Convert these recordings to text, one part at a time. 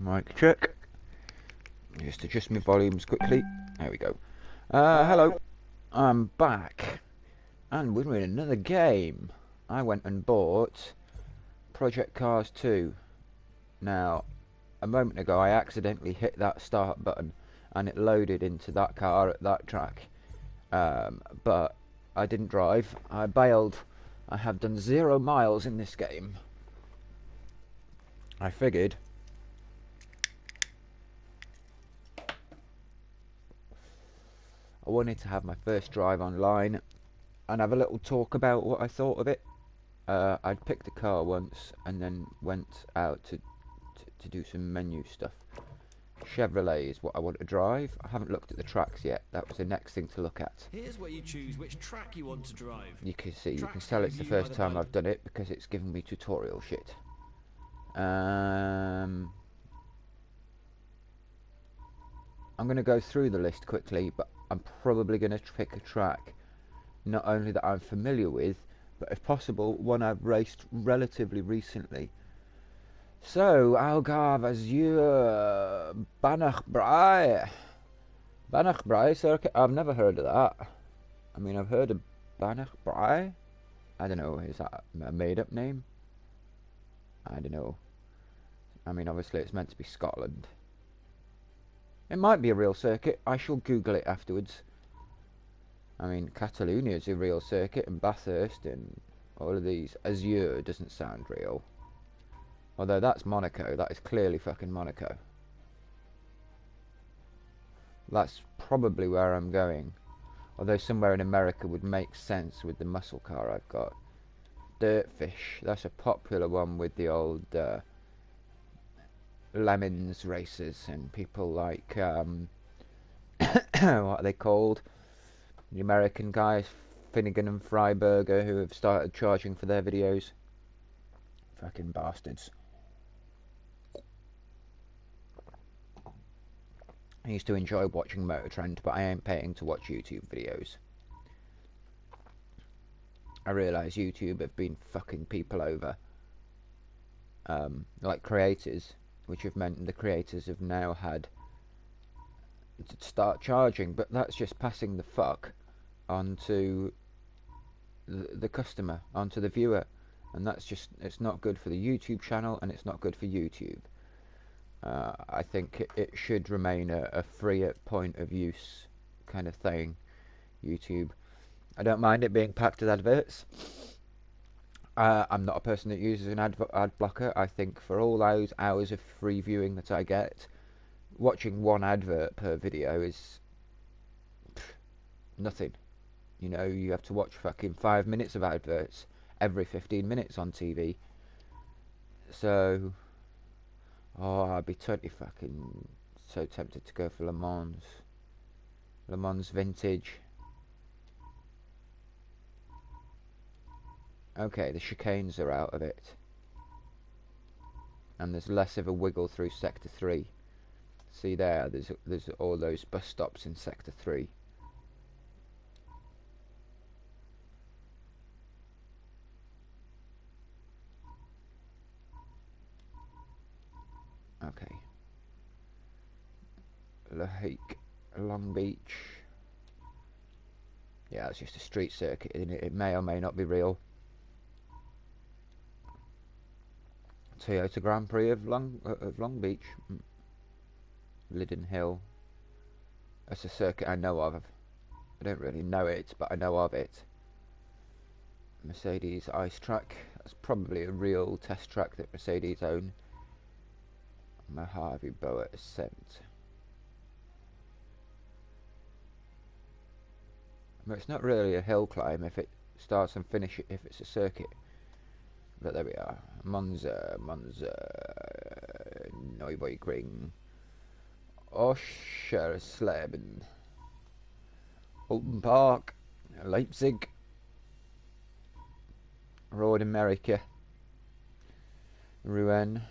Mic check. Just adjust my volumes quickly. There we go. Hello. I'm back. And we're in another game. I went and bought Project Cars 2. Now, a moment ago I accidentally hit that start button and it loaded into that car at that track. But I didn't drive. I bailed. I have done 0 miles in this game. I figured I wanted to have my first drive online and have a little talk about what I thought of it. I'd picked a car once and then went out to do some menu stuff. Chevrolet is what I want to drive. I haven't looked at the tracks yet. That was the next thing to look at. Here's where you choose which track you want to drive. You can see, you can Tracks tell get it's the reviewed by first the time pilot. I've done it because it's giving me tutorial shit. I'm going to go through the list quickly, but I'm probably going to pick a track not only that I'm familiar with, but if possible, one I've raced relatively recently. So, Algarve Azure Banach Brai circuit. I've never heard of that. I mean, I've heard of Banach Brai. I don't know, is that a made up name? I don't know. I mean, obviously it's meant to be Scotland. It might be a real circuit. I shall Google it afterwards. I mean, Catalonia is a real circuit, and Bathurst, and all of these. Azure doesn't sound real. Although that's Monaco. That is clearly fucking Monaco. That's probably where I'm going. Although somewhere in America would make sense with the muscle car I've got. Dirtfish. That's a popular one with the old Lemons races and people like what are they called? The American guys, Finnegan and Freiberger, who have started charging for their videos. Fucking bastards. I used to enjoy watching Motor Trend, but I ain't paying to watch YouTube videos. I realise YouTube have been fucking people over. Like creators, which have meant the creators have now had to start charging, but that's just passing the fuck onto the customer, onto the viewer, and that's just, it's not good for the YouTube channel and it's not good for YouTube. I think it should remain a free point of use kind of thing, YouTube. I don't mind it being packed with adverts. I'm not a person that uses an ad blocker. I think for all those hours of free viewing that I get, watching one advert per video is nothing. You know, you have to watch fucking 5 minutes of adverts every 15 minutes on TV. So, I'd be totally fucking so tempted to go for Le Mans. Le Mans Vintage. Okay, the chicanes are out of it. And there's less of a wiggle through Sector 3. See there, there's all those bus stops in Sector 3. Okay. Lake, Long Beach. Yeah, it's just a street circuit, isn't it? It may or may not be real. Toyota Grand Prix of Long Beach. Liddon Hill. That's a circuit I know of. I don't really know it, but I know of it. Mercedes Ice Track. That's probably a real test track that Mercedes own. Mojave Boa Ascent. Well, it's not really a hill climb if it starts and finishes, if it's a circuit. But there we are. Monza, Nürburgring, Oschersleben, Alton Park, Leipzig, Road America, Rouen,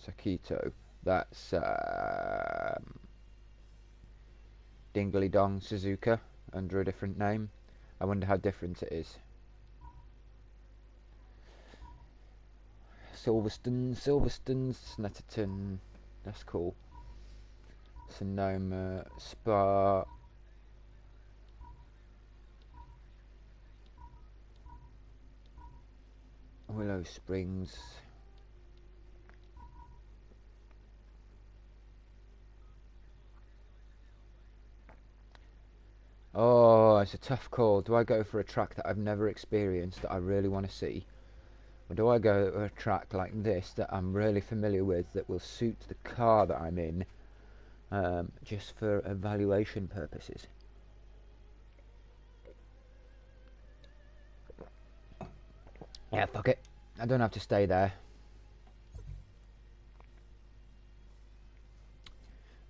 Sakito. That's Dingley Dong Suzuka under a different name. I wonder how different it is. Silverstone, Snetterton. That's cool. Sonoma, Spa. Willow Springs. Oh, it's a tough call. Do I go for a track that I've never experienced that I really want to see? Or do I go to a track like this that I'm really familiar with that will suit the car that I'm in, just for evaluation purposes? Yeah, fuck it. I don't have to stay there.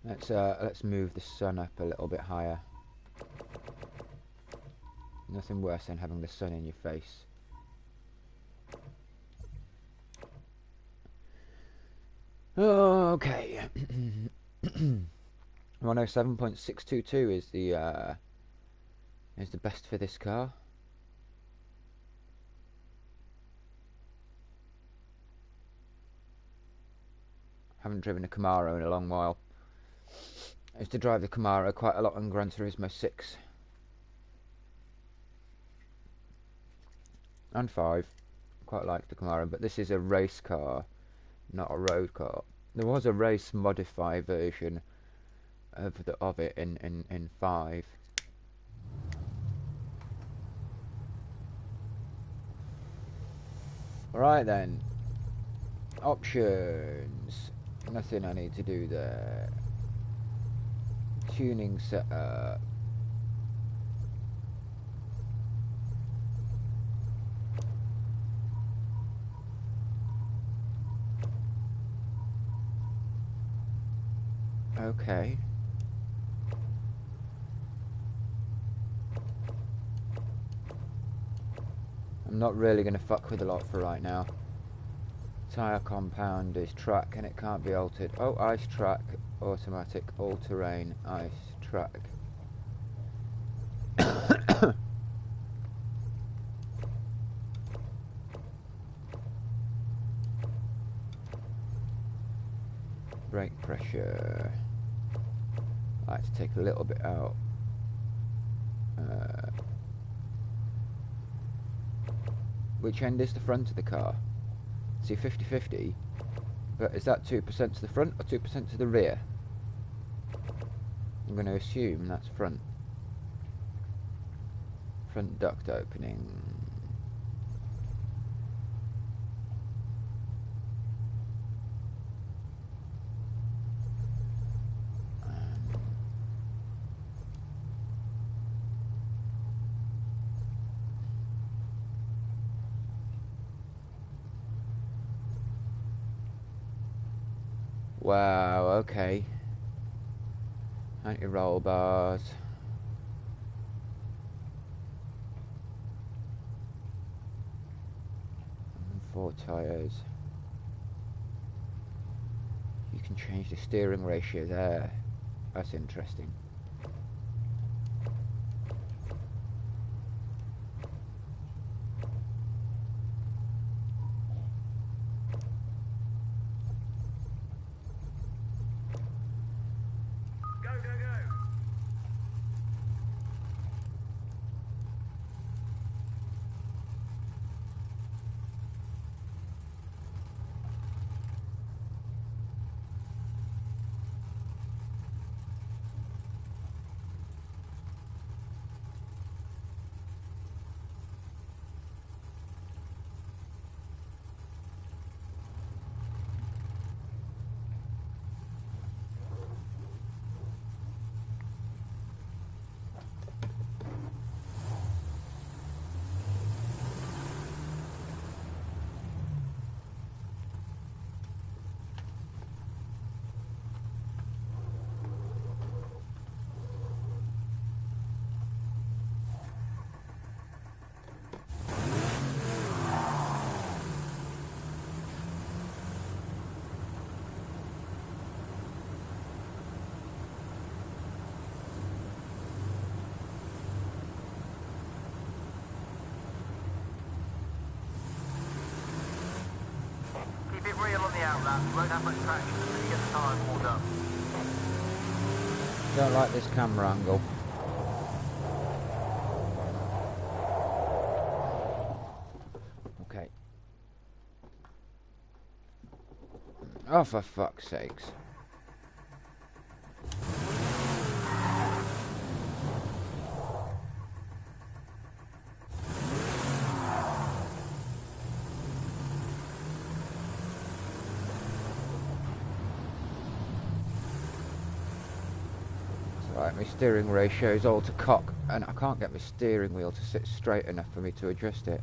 Let's move the sun up a little bit higher. Nothing worse than having the sun in your face. Okay. 107.622 is the best for this car. Haven't driven a Camaro in a long while. I used to drive the Camaro quite a lot on Gran Turismo 6 and 5. Quite like the Camaro, but this is a race car, not a road car. There was a race modify version of it in 5. Alright then. Options. Nothing I need to do there. Tuning setup. Okay. I'm not really going to fuck with a lot for right now. Tyre compound is track and it can't be altered. Oh, ice track, automatic, all-terrain, ice track. Brake pressure. I like to take a little bit out. Which end is the front of the car? See, 50-50, but is that 2% to the front or 2% to the rear? I'm going to assume that's front. Front duct opening. Wow, okay. Anti-roll bars. And 4 tyres. You can change the steering ratio there. That's interesting. the outlap. You won't have much traction until you get the tyres warmed up. Don't like this camera angle. Okay. Oh, for fuck's sakes. Right, my steering ratio is all to cock, and I can't get my steering wheel to sit straight enough for me to adjust it.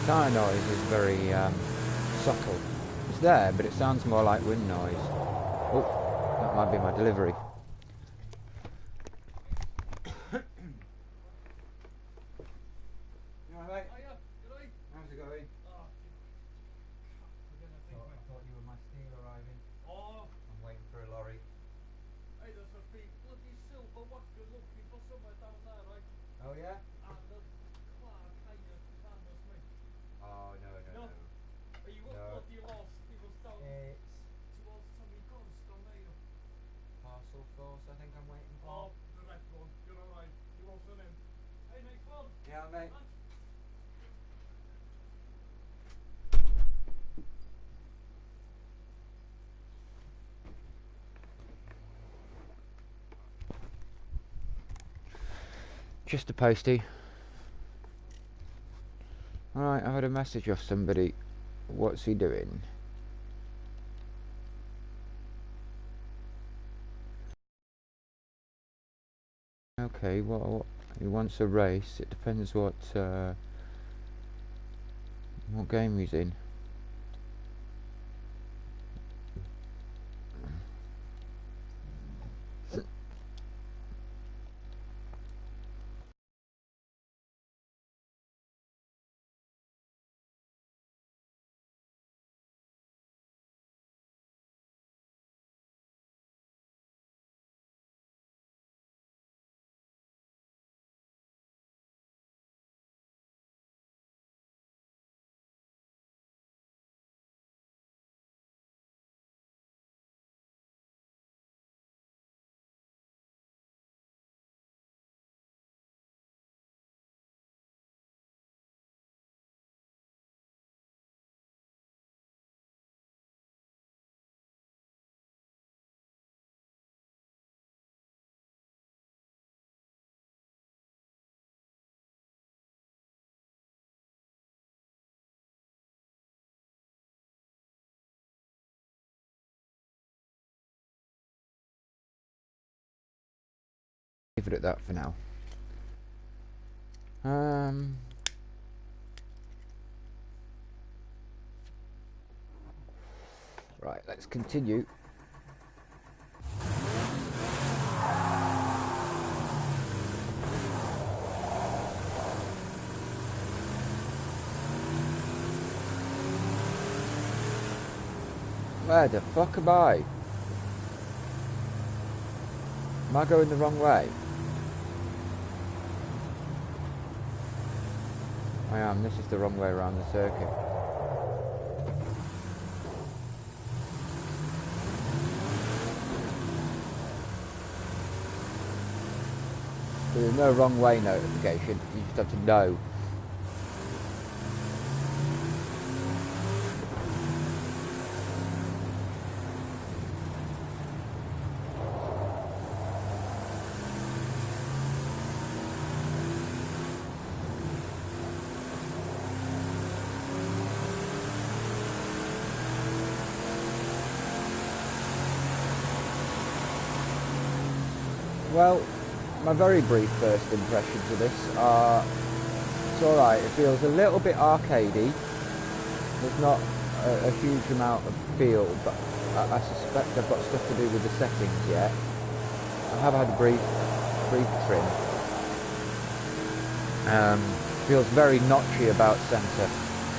Tyre noise is very subtle. It's there, but it sounds more like wind noise. Oh, that might be my delivery. You alright, mate? Hiya, you alright? How's it going? Oh, I thought you were my steel arriving. oh, I'm waiting for a lorry. hey, there's a big bloody silver wagon looking for somewhere down there, right? Oh yeah? And the car kind of canvas me. Oh no. No. Are you No. bloody lost? He was down It's towards Tommy Ghost down there. Parcel Force I think I'm waiting Oh, for. the red one. You're alright. He wasn't in. Hey, nice one. Yeah mate. Thanks. Just a postie. Alright, I had a message off somebody. What's he doing? Okay, what he wants a race. It depends what game he's in. Leave it at that for now. Right, let's continue. Where the fuck am I? Am I going the wrong way? I am. This is the wrong way around the circuit. There's no wrong way notification. You just have to know. Well, my very brief first impressions of this are, it's alright, it feels a little bit arcadey. There's not a huge amount of feel, but I suspect I've got stuff to do with the settings yet. I have had a brief trim. Feels very notchy about centre.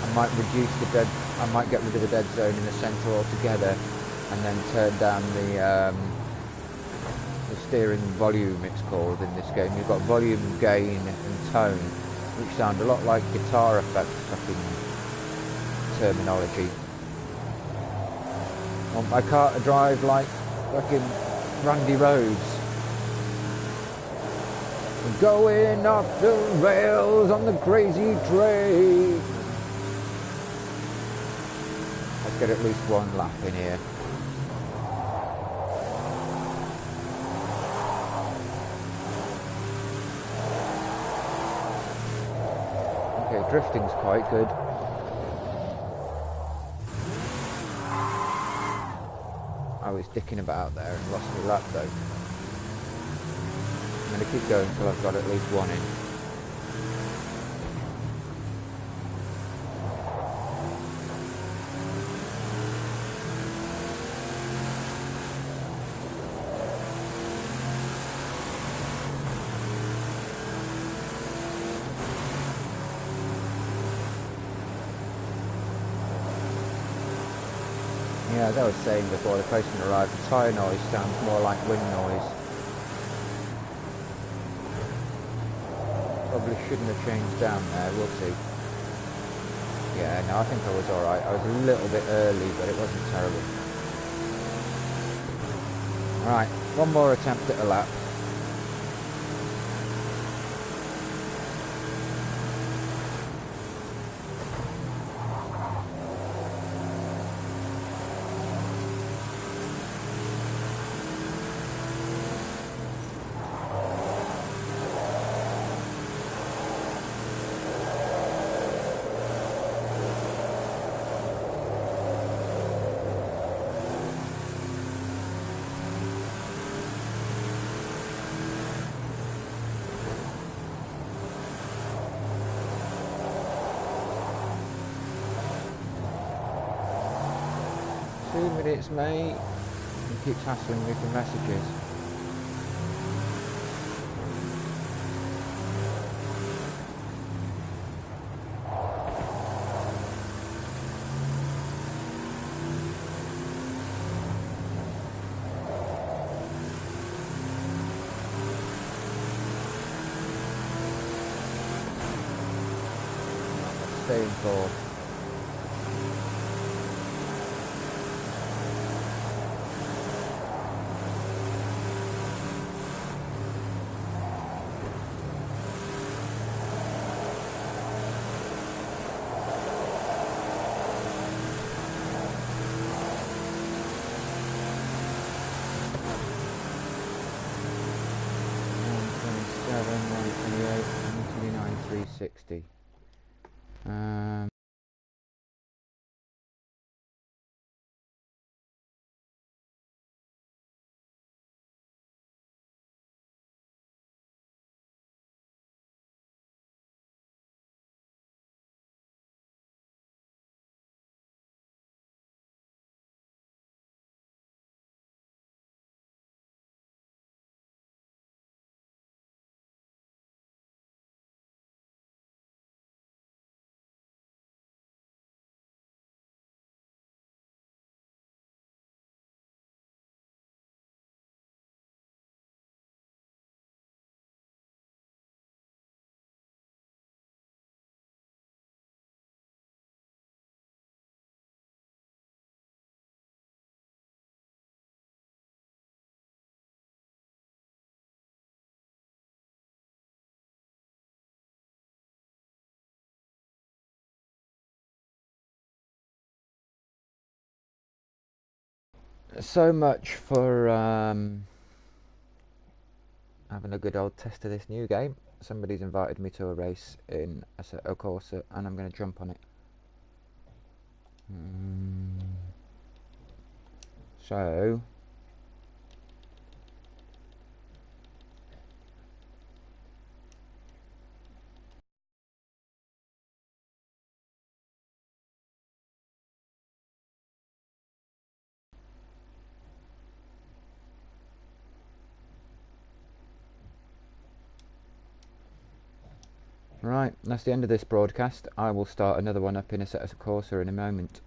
I might get rid of the dead zone in the centre altogether, and then turn down the steering volume, it's called in this game. You've got volume, gain and tone, which sound a lot like guitar effect fucking terminology. I want my car to drive like fucking Randy Rhodes. We're going off the rails on the crazy train. Let's get at least one lap in here. Okay, drifting's quite good. I was dicking about there and lost my lap though. I'm going to keep going until I've got at least one in. Yeah, as I was saying before the postman arrived, the tyre noise sounds more like wind noise. Probably shouldn't have changed down there, we'll see. Yeah, no, I think I was alright. I was a little bit early, but it wasn't terrible. Alright, one more attempt at a lap. Minutes, mate. He keeps hassling me for messages. Stay in fourth. so much for having a good old test of this new game. Somebody's invited me to a race in Assetto Corsa, and I'm going to jump on it. So, right, that's the end of this broadcast. I will start another one up in Assetto Corsa in a moment.